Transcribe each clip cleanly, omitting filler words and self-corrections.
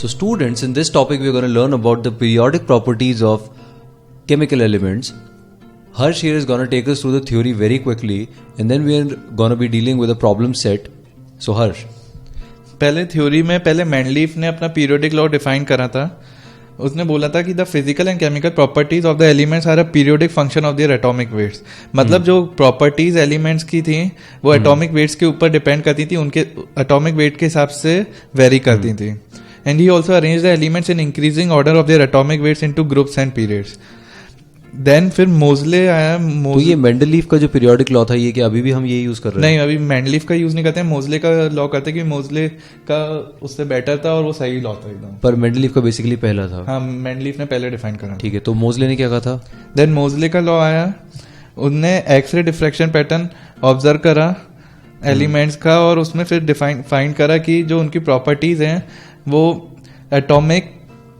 So students, in this topic we are going to learn about the periodic properties of chemical elements. Harsh here is going to take us through the theory very quickly and then we are going to be dealing with a problem set. So Harsh. पहले theory में पहले Mendeleev ने अपना periodic law define करा था. उसने बोला था कि the physical and chemical properties of the elements are a periodic function of their atomic weights. मतलब जो प्रॉपर्टीज एलिमेंट्स की थी वो एटॉमिक वेट्स के ऊपर डिपेंड करती थी, उनके एटॉमिक वेट के हिसाब से वेरी करती थी. And he also arrange the elements in increasing order of their atomic weights into groups and periods. Then फिर मोजले आया. तो ये मेंडलीफ का जो पीरियोडिक लॉ था ये कि अभी भी हम ये यूज कर रहे हैं? नहीं, अभी मेंडलीफ का यूज नहीं करते हैं, मोजले का लॉ करते हैं, क्योंकि मोजले का उससे बेटर था और वो सही लॉ था एकदम. पर मेंडलीफ का बेसिकली पहला था. हाँ, मेंडलीफ ने पहले डिफाइन करा. ठीक है, तो मोजले ने क्या कहा था? देन मोजले का लॉ आया. उनने एक्सरे डिफ्रैक्शन पैटर्न ऑब्जर्व करा एलिमेंट्स का और उसमें फिर फाइंड करा कि जो उनकी प्रॉपर्टीज हैं वो एटॉमिक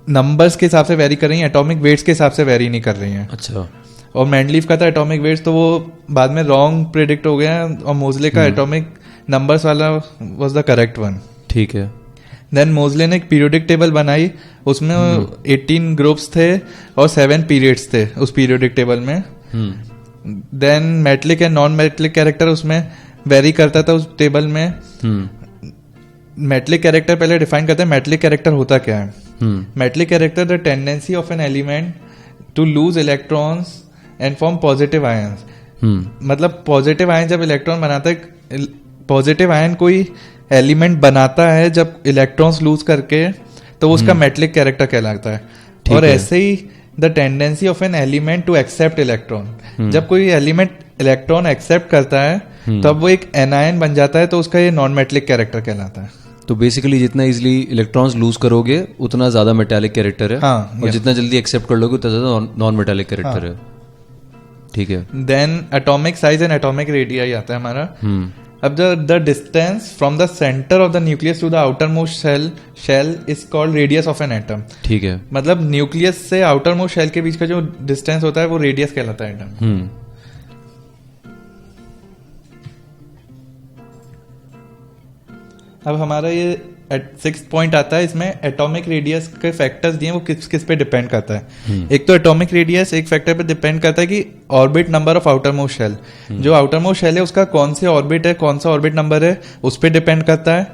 नंबर्स के हिसाब से वेरी कर रही हैं, एटॉमिक वेट्स के हिसाब से वेरी नहीं कर रही हैं. अच्छा. और मेंडलीफ का था एटॉमिक वेट्स, तो वो बाद में रॉन्ग प्रेडिक्ट हो गया और मोजले का एटॉमिक नंबर्स वाला वाज द करेक्ट वन. ठीक है. देन मोजले ने एक पीरियोडिक टेबल बनाई, उसमें 18 ग्रुप्स थे और 7 पीरियड्स थे उस पीरियोडिक टेबल में. Then metallic and non metallic character उसमें वेरी करता था उस टेबल में. मेटलिक कैरेक्टर पहले डिफाइन करते हैं. मेटलिक कैरेक्टर होता क्या है? Metallic character the tendency of an element to lose electrons and form positive ions. मतलब पॉजिटिव आयन जब इलेक्ट्रॉन बनाता है, पॉजिटिव आयन कोई एलिमेंट बनाता है जब इलेक्ट्रॉन्स लूज करके, तो उसका मेटलिक कैरेक्टर कहलाता है. और ऐसे ही the tendency of an element to accept electron, जब कोई एलिमेंट इलेक्ट्रॉन एक्सेप्ट करता है तब वो एक एनायन बन जाता है, तो उसका ये नॉन मेटलिक कैरेक्टर कहलाता है. तो बेसिकली जितना इजीली इलेक्ट्रॉन्स लूज करोगे उतना ज्यादा मेटालिक कैरेक्टर है. हाँ, और जितना जल्दी एक्सेप्ट कर लोगे उतना ज्यादा नॉन मेटालिक कैरेक्टर है. ठीक है. Then atomic size and atomic radius आता है हमारा. अब the distance from the centre of the nucleus to the outermost shell is called radius of an atom. ठीक है. मतलब न्यूक्लियस से आउटर मोस्ट शेल के बीच का जो डिस्टेंस होता है वो रेडियस कहलाता है एटम. अब हमारा ये 6th पॉइंट आता है, इसमें एटॉमिक रेडियस के फैक्टर्स दिए, वो किस किस पे डिपेंड करता है. एक तो एटॉमिक रेडियस एक फैक्टर पे डिपेंड करता है कि orbit number of outermost shell. जो आउटर मोस्ट शेल है उसका कौन से ऑर्बिट है, कौन सा ऑर्बिट नंबर है, उस पे डिपेंड करता है.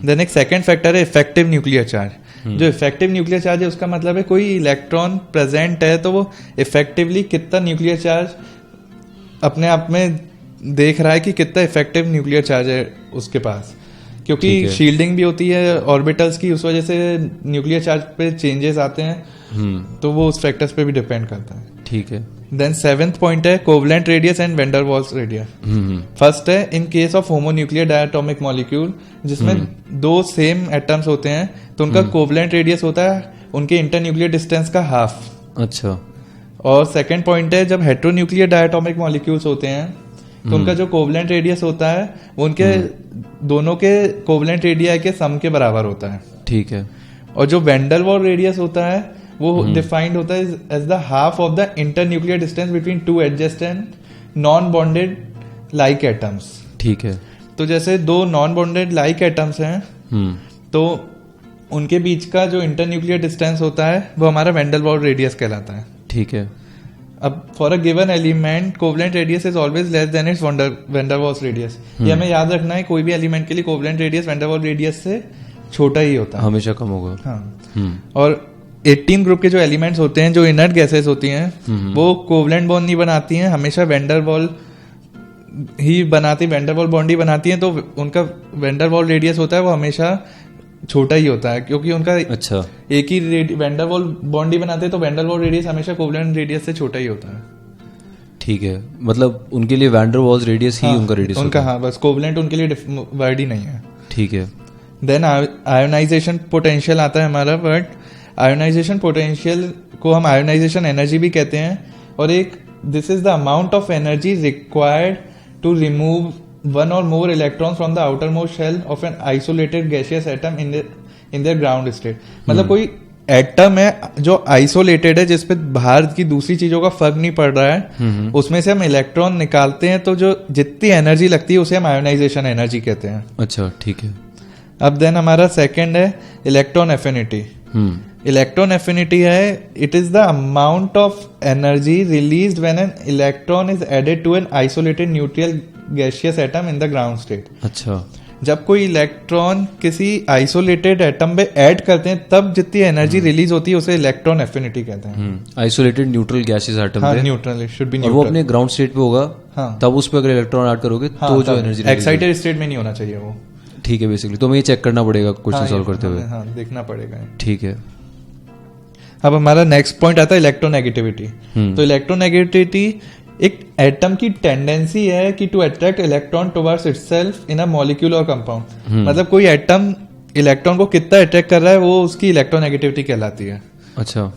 देन एक सेकंड फैक्टर है इफेक्टिव न्यूक्लियर चार्ज. जो इफेक्टिव न्यूक्लियर चार्ज है उसका मतलब है कोई इलेक्ट्रॉन प्रेजेंट है तो वो इफेक्टिवली कितना न्यूक्लियर चार्ज अपने आप में देख रहा है कि कितना इफेक्टिव न्यूक्लियर चार्ज है उसके पास. क्योंकि शील्डिंग भी होती है ऑर्बिटल्स की, उस वजह से न्यूक्लियर चार्ज पे चेंजेस आते हैं, तो वो उस फैक्टर्स पे भी डिपेंड करता है. ठीक है. देन 7th पॉइंट है covalent radius and van der Waals radius. First है in case of homonuclear diatomic molecule, जिसमें दो सेम एटम्स होते हैं तो उनका कोवलेंट रेडियस होता है उनके इंटरन्यूक्लियर डिस्टेंस का हाफ. अच्छा. और सेकेंड पॉइंट है जब हेट्रोन्यूक्लियर डायटोमिक मॉलिक्यूल्स होते हैं तो उनका जो कोवलेंट रेडियस होता है वो उनके दोनों के कोवलेंट रेडिया के सम के बराबर होता है. ठीक है. और जो वेंडर वॉल रेडियस होता है वो डिफाइंड होता है as the half of the internuclear distance between two adjacent non bonded like atoms. ठीक है. तो जैसे दो नॉन बॉन्डेड लाइक एटम्स हैं तो उनके बीच का जो इंटरन्यूक्लियर डिस्टेंस होता है वो हमारा वेंडर वॉल रेडियस कहलाता है. ठीक है. अब for a given element covalent radius is always less than it's vendor Waals radius. ये हमें याद रखना है, कोई भी एलिमेंट के लिए covalent radius vendor wall radius से छोटा ही होता है, हमेशा कम होगा. हाँ. और 18 ग्रुप के जो एलिमेंट्स होते हैं, जो इनर्ट गैसेस होती हैं, वो कोवलेंट बॉन्ड नहीं बनाती हैं, हमेशा वेंडर वॉल ही बनाती, वेंडर वॉल बॉन्ड ही बनाती हैं. तो उनका वेंडर वॉल रेडियस होता है वो हमेशा छोटा ही होता है, क्योंकि उनका अच्छा एक ही वेंडर वॉल बॉन्ड ही बनाते हैं, तो वेंडर वॉल रेडियस हमेशा कोवलेंट रेडियस से छोटा ही होता है. ठीक है. मतलब उनके लिए वैंडर वॉल्स रेडियस ही उनका रेडियस उनका. हाँ, बस कोवलेंट उनके लिए वर्ड ही नहीं है. ठीक है. देन आयोनाइजेशन पोटेंशियल आता है हमारा. बट आयोनाइजेशन पोटेंशियल को हम आयोनाइजेशन एनर्जी भी कहते हैं. और एक this is the amount of energy required to remove one or more electrons from the outermost shell of an isolated gaseous atom in their ground state. मतलब कोई atom है जो आइसोलेटेड है, जिसपे बाहर की दूसरी चीजों का फर्क नहीं पड़ रहा है, उसमें से हम इलेक्ट्रॉन निकालते हैं, तो जो जितनी एनर्जी लगती है उसे हम आयोनाइजेशन एनर्जी कहते हैं. अच्छा. ठीक है. अब देन हमारा सेकंड है इलेक्ट्रॉन एफिनिटी. इलेक्ट्रॉन एफिनिटी है, it is the amount of energy released when an electron is added to an isolated neutral gaseous atom in the ground state. अच्छा. जब कोई इलेक्ट्रॉन किसी आइसोलेटेड एटम पे add करते हैं तब जितनी एनर्जी रिलीज होती है उसे इलेक्ट्रॉन एफिनिटी कहते हैं. आइसोलेटेड न्यूट्रल गैसेस एटम पे, न्यूट्रल, इट शुड बी और न्यूट्रल. वो अपने ग्राउंड स्टेट पे होगा. हाँ. तब उस पे अगर इलेक्ट्रॉन ऐड करोगे तो जो एनर्जी एक्साइटेड स्टेट में नहीं होना चाहिए वो. ठीक है. बेसिकली तो हमें ये चेक करना पड़ेगा क्वेश्चन सॉल्व करते हुए. हाँ, देखना पड़ेगा. ठीक है. अब हमारा नेक्स्ट पॉइंट आता है इलेक्ट्रोनेगेटिविटी. तो इलेक्ट्रोनेगेटिविटी एक एटम की टेंडेंसी है कि to attract electron towards itself in a molecule और कंपाउंड. मतलब कोई एटम इलेक्ट्रॉन को कितना अट्रैक्ट कर रहा है वो उसकी इलेक्ट्रोनेगेटिविटी कहलाती है. अच्छा.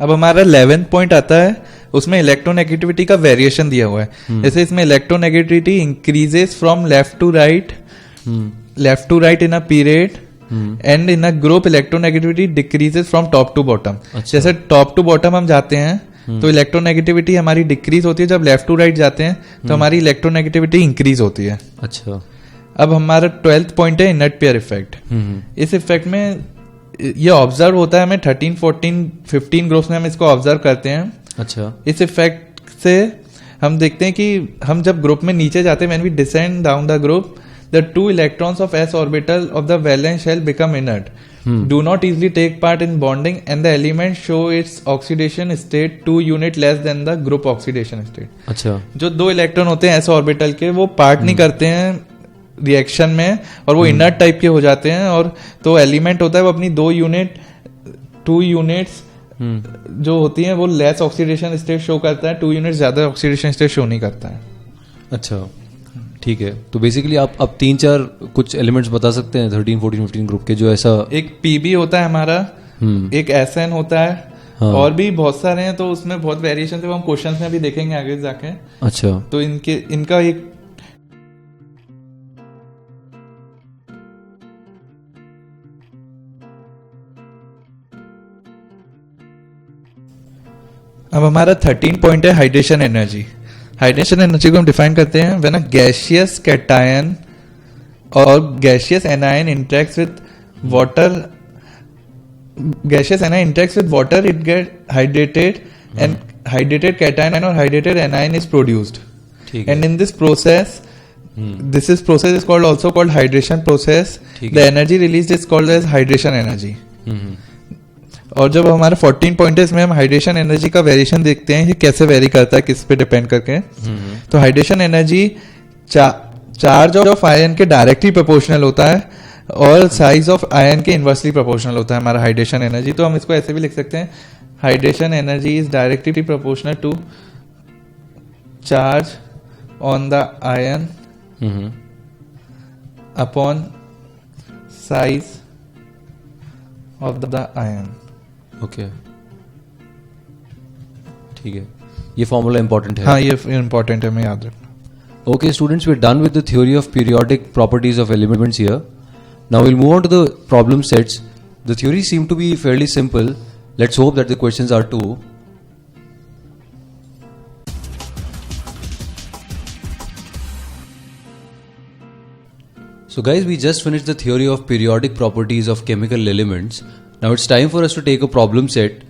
अब हमारा 11th पॉइंट आता है, उसमें इलेक्ट्रोनेगेटिविटी का वेरिएशन दिया हुआ है. जैसे इसमें electronegativity increases from left to right in a period and in a group electronegativity decreases from top to bottom. जैसे टॉप टू बॉटम हम जाते हैं तो इलेक्ट्रोनेगेटिविटी हमारी डिक्रीज होती है, जब लेफ्ट टू राइट जाते हैं तो हमारी इलेक्ट्रोनेगेटिविटी इंक्रीज होती है. अच्छा. अब हमारा 12th पॉइंट है इनर्ट पेयर इफेक्ट. इस इफेक्ट में ये ऑब्जर्व होता है हमें 13, 14, 15 ग्रुप्स में हम इसको ऑब्जर्व करते हैं. अच्छा. इस इफेक्ट से हम देखते हैं कि हम जब ग्रुप में नीचे जाते हैं, when we descend down the group, the two electrons of s orbital of the valence shell become inert, do not easily take part in bonding, and the element show its oxidation state 2 unit less than the group oxidation state. अच्छा. जो दो electron होते हैं s orbital के वो part नहीं करते हैं रिएक्शन में और वो इनर्ट टाइप के हो जाते हैं, और तो एलिमेंट होता है वो अपनी 2 यूनिट्स जो होती हैं वो लेस ऑक्सीडेशन स्टेट शो करता है, 2 यूनिट ज्यादा ऑक्सीडेशन स्टेट शो नहीं करता है. अच्छा. ठीक है. तो बेसिकली आप अब 3-4 कुछ एलिमेंट्स बता सकते हैं 13, 14, 15 ग्रुप के जो ऐसा. एक पीबी होता है हमारा, एक एसएन होता है. हाँ. और भी बहुत सारे हैं, तो उसमें बहुत वेरिएशन थे, वो हम क्वेश्चंस में भी देखेंगे आगे जाके. अच्छा. तो इनका एक अब हमारा 13 पॉइंट है हाइड्रेशन एनर्जी. हाइड्रेशन एनर्जी को हम डिफाइन करते हैं व्हेन अ गैसियस कैटायन और gaseous anion interacts with water. Gaseous anion interacts with water, it get hydrated and hydrated cation और hydrated anion is produced. And in this process, this process is called also called hydration process. The energy released is called as hydration energy. और जब हमारा 14 point है, इसमें हम hydration energy का variation देखते हैं, ये कैसे वेरी करता है, किस पे डिपेंड करके. तो hydration energy charge of ion के डायरेक्टली प्रोपोर्शनल होता है और साइज ऑफ आयन के इनवर्सली प्रोपोर्शनल होता है हमारा हाइड्रेशन एनर्जी. तो हम इसको ऐसे भी लिख सकते हैं, hydration energy is directly proportional to charge on the ion upon size of the ion. Okay. ठीक है. ये फॉर्मूला इंपॉर्टेंट है. हाँ, ये इंपॉर्टेंट है, मैं याद रखना. Okay, students, we're done with the theory of periodic properties of elements here. Now we'll move on to the problem sets. The theories seem to be fairly simple. Let's hope that the questions are too. So guys, we just finished the theory of periodic properties of chemical elements. Now it's time for us to take a problem set.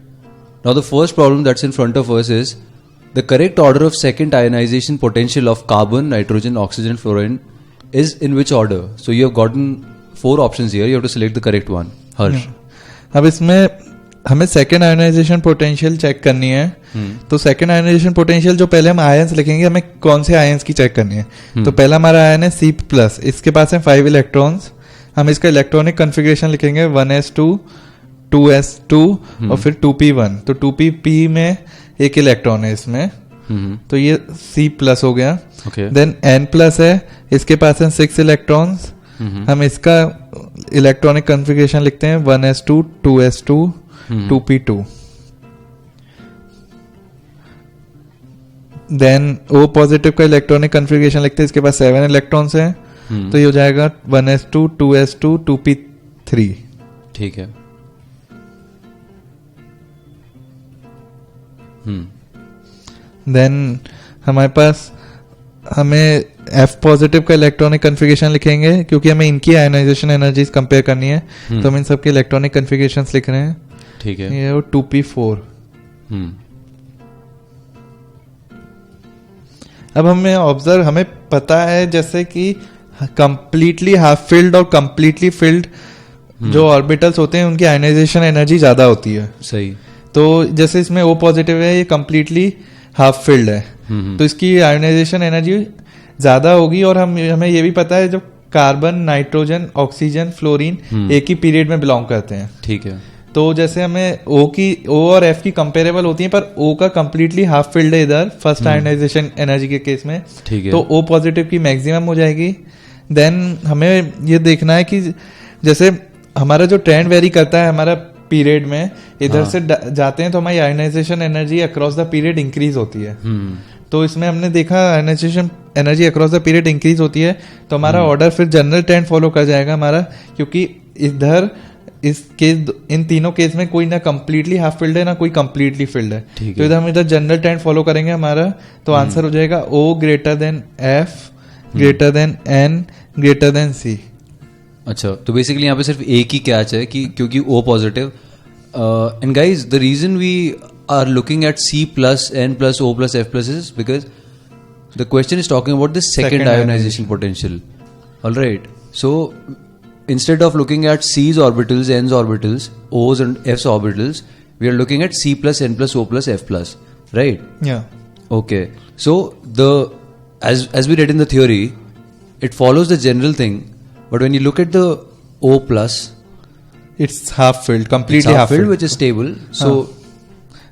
Now the first problem that's in front of us is the correct order of second ionization potential of carbon, nitrogen, oxygen, fluorine is in which order? So you have gotten 4 options here. You have to select the correct one. Harsh. अब इसमें हमें second ionization potential check करनी है. तो second ionization potential जो पहले हम ions लिखेंगे, हमें कौन से आयंस की चेक करनी है. तो पहला हमारा आयन है C+, इसके पास है 5 इलेक्ट्रॉन्स. हम इसका इलेक्ट्रॉनिक कॉन्फ़िगरेशन लिखेंगे 1s2, 2s2 और फिर 2p1. तो 2p में एक इलेक्ट्रॉन है इसमें, तो ये C+ हो गया. देन N+ है, इसके पास है 6 इलेक्ट्रॉन्स. हम इसका इलेक्ट्रॉनिक कॉन्फ़िगरेशन लिखते हैं 1s2, 2s2, 2p2. Then O positive का इलेक्ट्रॉनिक कॉन्फ़िगरेशन लिखते हैं, इसके पास 7 इलेक्ट्रॉन्स हैं. तो ये हो जाएगा 1s2, 2s2, 2p3. ठीक है. देन हमारे पास हमें F पॉजिटिव का इलेक्ट्रॉनिक कन्फिगरेशन लिखेंगे क्योंकि हमें इनकी आयनाइजेशन एनर्जीज कंपेयर करनी है, तो हम इन सबके इलेक्ट्रॉनिक कन्फिगरेशंस लिख रहे हैं. ठीक है. ये वो 2p4. अब हमें पता है जैसे कि कंप्लीटली हाफ फिल्ड और कंप्लीटली फिल्ड जो ऑर्बिटल्स होते हैं उनकी आयनाइजेशन एनर्जी ज्यादा होती है. सही. तो जैसे इसमें O पॉजिटिव है, ये कंप्लीटली हाफ फिल्ड है, तो इसकी आयनाइजेशन एनर्जी ज्यादा होगी. और हमें ये भी पता है जो कार्बन, नाइट्रोजन, ऑक्सीजन, फ्लोरीन एक ही पीरियड में बिलोंग करते हैं. ठीक है. तो जैसे हमें O और F की कंपेरेबल होती है, पर O का कंप्लीटली हाफ फिल्ड है इधर फर्स्ट आयनाइजेशन एनर्जी के केस में. ठीक है. तो O पॉजिटिव की मैक्सिमम हो जाएगी. देन हमें ये देखना है कि जैसे हमारा जो ट्रेंड वेरी करता है हमारा पीरियड में, इधर से जाते हैं तो हमारी ionization energy across the period increase होती है. तो इसमें हमने देखा ionization energy across the period increase होती है, तो हमारा ऑर्डर फिर जनरल ट्रेंड फॉलो कर जाएगा हमारा, क्योंकि इधर इन तीनों केस में कोई ना कंप्लीटली हाफ फिल्ड है ना कोई कंप्लीटली फिल्ड है. तो इधर हम इधर जनरल ट्रेंड फॉलो करेंगे हमारा, तो आंसर हो जाएगा O greater than F greater than N greater than C. अच्छा, तो बेसिकली यहाँ पे सिर्फ एक ही कैच है कि क्योंकि O positive. And guys the reason we are looking at C plus N plus O plus F plus is because the question is talking about the second ionization potential. Alright, so instead of looking at C's orbitals, N's orbitals, O's and F's orbitals, we are looking at C plus N plus O plus F plus, right? Yeah. Okay. So as we read in the theory, it follows the general thing, but when you look at the O plus, it's half filled, completely half filled, which is stable. So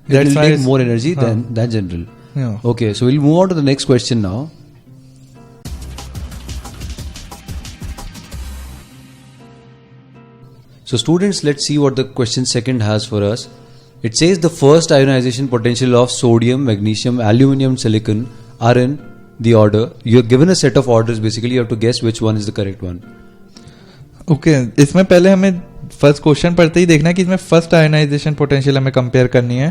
it will take more energy than general. Yeah. Okay. So we'll move on to the next question now. So students, let's see what the question second has for us. It says the first ionization potential of sodium, magnesium, aluminium, silicon are in the order. You're given a set of orders. Basically, you have to guess which one is the correct one. Okay, इसमें पहले हमें first question पढ़ते ही देखना है कि इसमें first ionization potential हमें compare करनी है.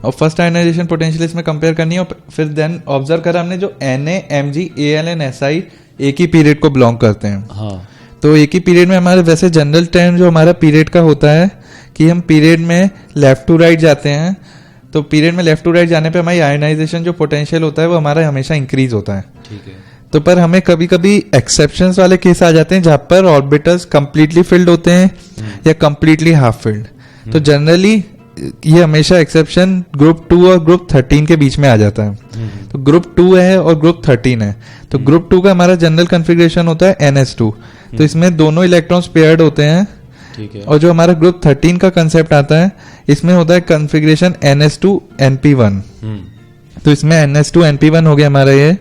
और फर्स्ट आयनाइजेशन पोटेंशियल इसमें कंपेयर करनी है, और फिर देन ऑब्जर्व करा हमने जो Na, Mg, Al and Si एक ही पीरियड को बिलोंग करते हैं. हाँ. तो एक ही पीरियड में हमारे वैसे जनरल ट्रेंड जो हमारा पीरियड का होता है कि हम पीरियड में लेफ्ट टू राइट जाते हैं, तो पीरियड में लेफ्ट टू राइट जाने पे हमारी आयनाइजेशन जो पोटेंशियल होता है वो हमारा हमेशा इंक्रीज होता है. ठीक है. तो पर हमें कभी कभी एक्सेप्शंस वाले केस आ जाते हैं जहां पर ऑर्बिटल्स कंप्लीटली फिल्ड होते हैं या कंप्लीटली हाफ फिल्ड. तो जनरली ये हमेशा एक्सेप्शन ग्रुप 2 और ग्रुप 13 के बीच में आ जाता है. तो ग्रुप 2 है और ग्रुप 13 है. तो ग्रुप 2 का हमारा जनरल कन्फिग्रेशन होता है NS2. तो इसमें दोनों इलेक्ट्रॉन्स पेयर्ड होते हैं. ठीक है. और जो हमारा ग्रुप 13 का कंसेप्ट आता है इसमें होता है कन्फिग्रेशन NS2 NP1. तो इसमें NS2 NP1 हो गया हमारा ये.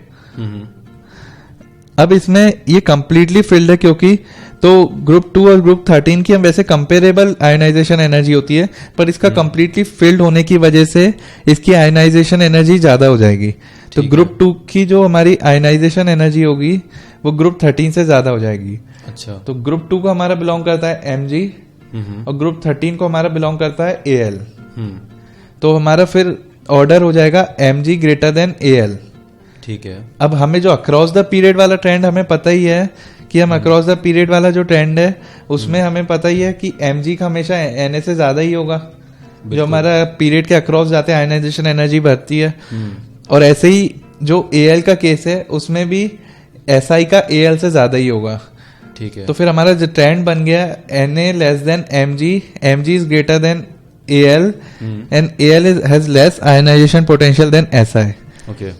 अब इसमें ये कंप्लीटली फिल्ड है क्योंकि तो ग्रुप 2 और ग्रुप 13 की हम वैसे कंपेरेबल आयनाइजेशन एनर्जी होती है, पर इसका कंप्लीटली फिल्ड होने की वजह से इसकी आयनाइजेशन एनर्जी ज्यादा हो जाएगी. तो ग्रुप 2 की जो हमारी आयनाइजेशन एनर्जी होगी वो ग्रुप 13 से ज्यादा हो जाएगी. अच्छा. तो ग्रुप 2 को हमारा बिलोंग करता है Mg और ग्रुप 13 को हमारा बिलोंग करता है Al. तो हमारा फिर ऑर्डर हो जाएगा Mg ग्रेटर देन Al. ठीक है. अब हमें जो अक्रॉस द पीरियड वाला ट्रेंड हमें पता ही है कि हम अक्रॉस द पीरियड वाला जो ट्रेंड है उसमें हमें पता ही है कि Mg का हमेशा Na से ज्यादा ही होगा. जो हमारा पीरियड के अक्रॉस जाते हैं आयनाइजेशन एनर्जी बढ़ती है. और ऐसे ही जो Al का केस है उसमें भी Si का Al से ज्यादा ही होगा. ठीक है. तो फिर हमारा जो ट्रेंड बन गया Na less than Mg, Mg is greater than Al and Al has less ionization potential than Si. Okay.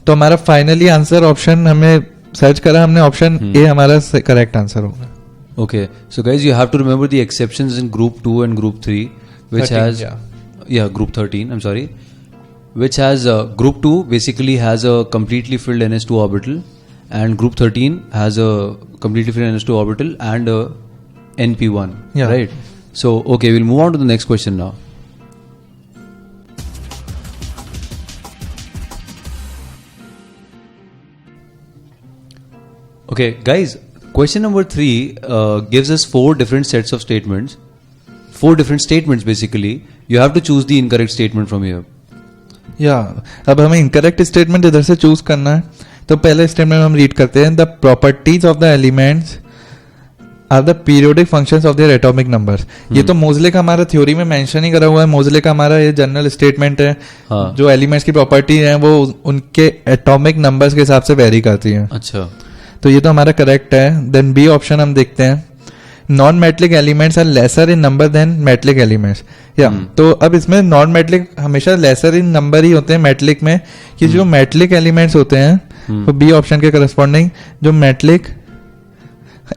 तो हमारा फाइनली आंसर ऑप्शन हमें सर्च करा हमने, ऑप्शन ए हमारा करेक्ट आंसर होगा. Okay, so guys, you have to remember the exceptions in group 2 and group 3, which 13, has group 13. I'm sorry, which has group 2 basically has a completely filled NS2 orbital, and group 13 has a completely filled NS2 orbital and a NP1. Yeah. Right. So okay, we'll move on to the next question now. Okay, guys, question number 3 gives us 4 different sets of statements. 4 different statements basically. You have to choose the incorrect statement from here. अब हमें incorrect statement इधर से choose करना है. तो पहले statement हम read करते हैं, the properties of the elements are the periodic functions of their atomic numbers. ये तो मोजले का हमारा थ्योरी में मेंशन ही करा हुआ है, मोजले का हमारा ये जनरल स्टेटमेंट है। हाँ. जो एलिमेंट्स की प्रॉपर्टी है वो उनके एटॉमिक नंबर्स के हिसाब से वेरी करती है। अच्छा, तो ये तो हमारा करेक्ट है। देन बी ऑप्शन हम देखते हैं, non metallic elements are lesser in number than metallic elements. या तो अब इसमें नॉन मेटलिक हमेशा लेसर इन नंबर ही होते हैं मेटलिक में, कि जो मेटलिक एलिमेंट्स होते हैं तो बी ऑप्शन के करस्पॉन्डिंग जो मेटलिक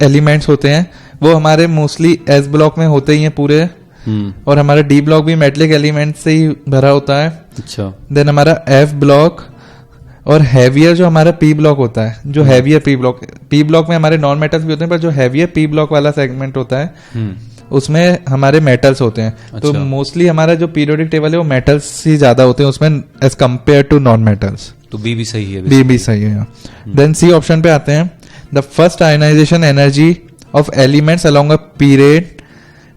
एलिमेंट्स होते हैं वो हमारे मोस्टली एस ब्लॉक में होते ही हैं पूरे, और हमारा डी ब्लॉक भी मेटलिक एलिमेंट से ही भरा होता है। अच्छा, देन हमारा एफ ब्लॉक और हैवियर जो हमारा पी ब्लॉक होता है, जो हैवियर पी ब्लॉक में हमारे नॉन मेटल्स भी होते हैं, पर जो हैवियर पी ब्लॉक वाला सेगमेंट होता है उसमें हमारे मेटल्स होते हैं। अच्छा. तो मोस्टली हमारा जो पीरियोडिक टेबल है वो मेटल्स ही ज्यादा होते हैं उसमें as compare to non metals. तो बी भी सही है। बी भी सही है। देन सी ऑप्शन पे आते हैं, the first ionization energy of elements along a period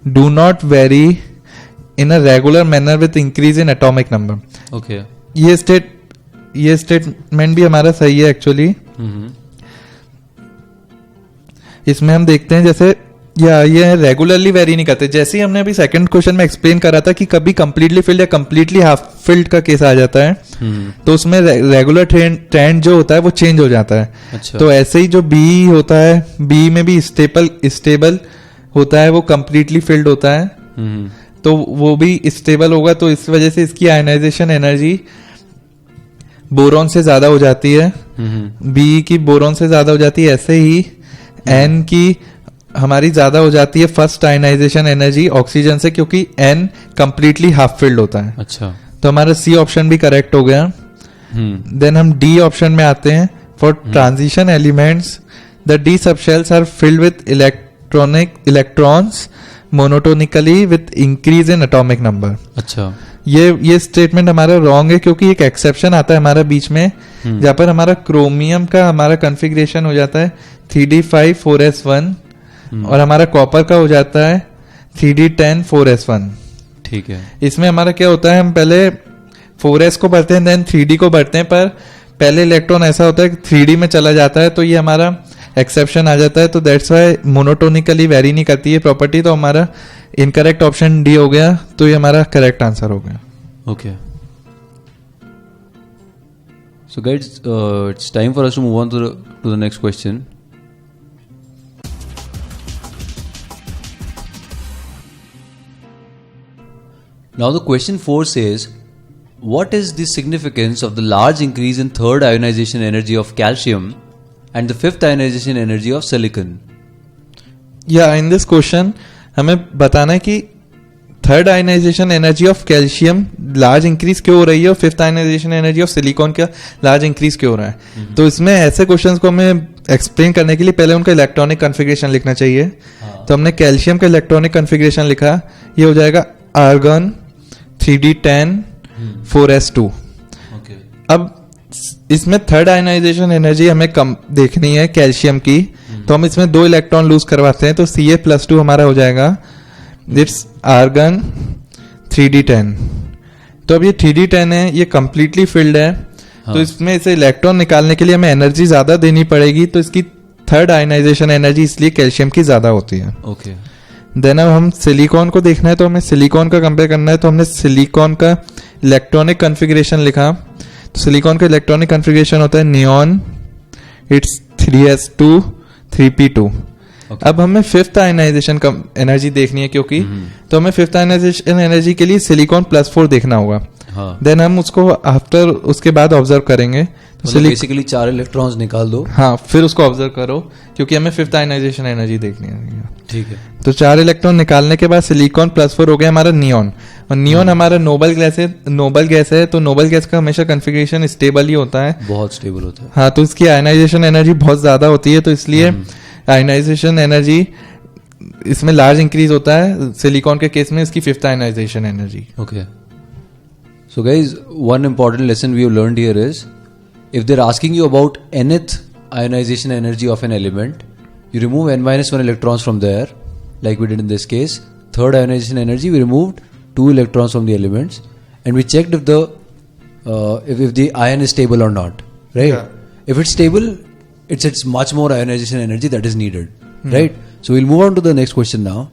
do not vary in a regular manner with increase in atomic number. Okay, ये स्टेटमेंट भी हमारा सही है एक्चुअली। इसमें हम देखते हैं जैसे ये रेगुलरली वेरी नहीं करते, जैसे ही हमने अभी सेकंड क्वेश्चन में एक्सप्लेन करा था कि कभी कंप्लीटली फिल्ड या कंप्लीटली हाफ फिल्ड का केस आ जाता है, तो उसमें रेगुलर ट्रेंड जो होता है वो चेंज हो जाता है। अच्छा. तो ऐसे ही जो बी होता है, बी में भी स्टेबल होता है, वो कंप्लीटली फिल्ड होता है, तो वो भी स्टेबल होगा, तो इस वजह से इसकी आयनाइजेशन एनर्जी बोरॉन से ज्यादा हो जाती है। बी की बोरॉन से ज्यादा हो जाती है, ऐसे ही एन की हमारी ज्यादा हो जाती है फर्स्ट आयनाइजेशन एनर्जी ऑक्सीजन से, क्योंकि एन कंप्लीटली हाफ फिल्ड होता है। अच्छा, तो हमारा सी ऑप्शन भी करेक्ट हो गया। देन हम डी ऑप्शन में आते हैं, for transition elements the d subshells are filled with electrons monotonically with increase in atomic number. अच्छा, ये स्टेटमेंट हमारा रॉन्ग है, क्योंकि एक एक्सेप्शन आता है हमारा बीच में, जहां पर हमारा क्रोमियम का हमारा कॉन्फ़िगरेशन हो जाता है 3d5 4s1 और हमारा कॉपर का हो जाता है 3d10 4s1। ठीक है। इसमें हमारा क्या होता है, हम पहले 4s को भरते हैं देन 3d को भरते हैं, पर पहले इलेक्ट्रॉन ऐसा होता है कि 3d में चला जाता है, तो ये हमारा एक्सेप्शन आ जाता है। तो दैट्स वाई मोनोटोनिकली वेरी नहीं करती है प्रॉपर्टी, तो हमारा इनकरेक्ट ऑप्शन डी हो गया, तो ये हमारा करेक्ट आंसर हो गया। Okay, so guys, it's time for us to move on to the next question. Now the question 4 says, what is the significance of the large increase in third ionization energy of calcium and the fifth ionization energy of silicon? in this question हमें बताना है कि third ionization energy of calcium large increase क्यों हो रही है और fifth ionization energy of silicon का लार्ज इंक्रीज क्यों हो रहा है। तो इसमें ऐसे क्वेश्चंस को हमें एक्सप्लेन करने के लिए पहले उनका इलेक्ट्रॉनिक कॉन्फ़िगरेशन लिखना चाहिए। तो हमने कैल्शियम का इलेक्ट्रॉनिक कॉन्फ़िगरेशन लिखा, ये हो जाएगा आर्गन 3d10 4s2। अब इसमें थर्ड आयनाइजेशन एनर्जी हमें कम देखनी है कैल्शियम की, तो हम इसमें 2 इलेक्ट्रॉन लूज करवाते हैं, तो Ca+2 हमारा हो जाएगा इट्स आर्गन 3d10। तो अब ये 3d10 है, ये कंप्लीटली फिल्ड है। हाँ। तो इसमें इसे इलेक्ट्रॉन निकालने के लिए हमें एनर्जी ज्यादा देनी पड़ेगी, तो इसकी थर्ड आयनाइजेशन एनर्जी इसलिए कैल्शियम की ज्यादा होती है। ओके, देन अब हम सिलिकॉन को देखना है, तो हमें सिलिकॉन का कंपेयर करना है, तो हमने सिलिकॉन का इलेक्ट्रॉनिक कॉन्फ़िगरेशन लिखा। तो सिलिकॉन का इलेक्ट्रॉनिक कॉन्फ़िगरेशन होता है नियॉन, इट्स 3s2 3p2। अब हमें फिफ्थ आयनाइजेशन का एनर्जी देखनी है, क्योंकि तो हमें फिफ्थ आयनाइजेशन एनर्जी के लिए सिलिकॉन +4 देखना होगा। देन हम उसको आफ्टर उसके बाद ऑब्जर्व करेंगे। तो बेसिकली 4 इलेक्ट्रॉन्स निकाल दो, हाँ, फिर उसको ऑब्जर्व करो, क्योंकि हमें फिफ्थ आयनाइजेशन एनर्जी देखनी है। ठीक है। तो 4 इलेक्ट्रॉन निकालने के बाद सिलिकॉन +4 हो गया हमारा नियॉन, और नियॉन हमारा नोबल गैस है, तो नोबल गैस का हमेशा कॉन्फ़िगरेशन स्टेबल ही होता है, बहुत स्टेबल होता है। हाँ, तो इसकी आयनाइजेशन एनर्जी बहुत ज्यादा होती है, तो इसलिए आयनाइजेशन एनर्जी इसमें लार्ज इंक्रीज होता है। सिलिकॉन के केस में इसकी fifth ionization energy. Okay, so guys, one important lesson we have learned here is, if they're asking you about nth ionization energy of an element, you remove n-1 electrons from there, like we did in this case. Third ionization energy, we removed 2 electrons from the elements, and we checked if the ion is stable or not, right? Yeah. If it's stable, it's much more ionization energy that is needed, right? So we'll move on to the next question now.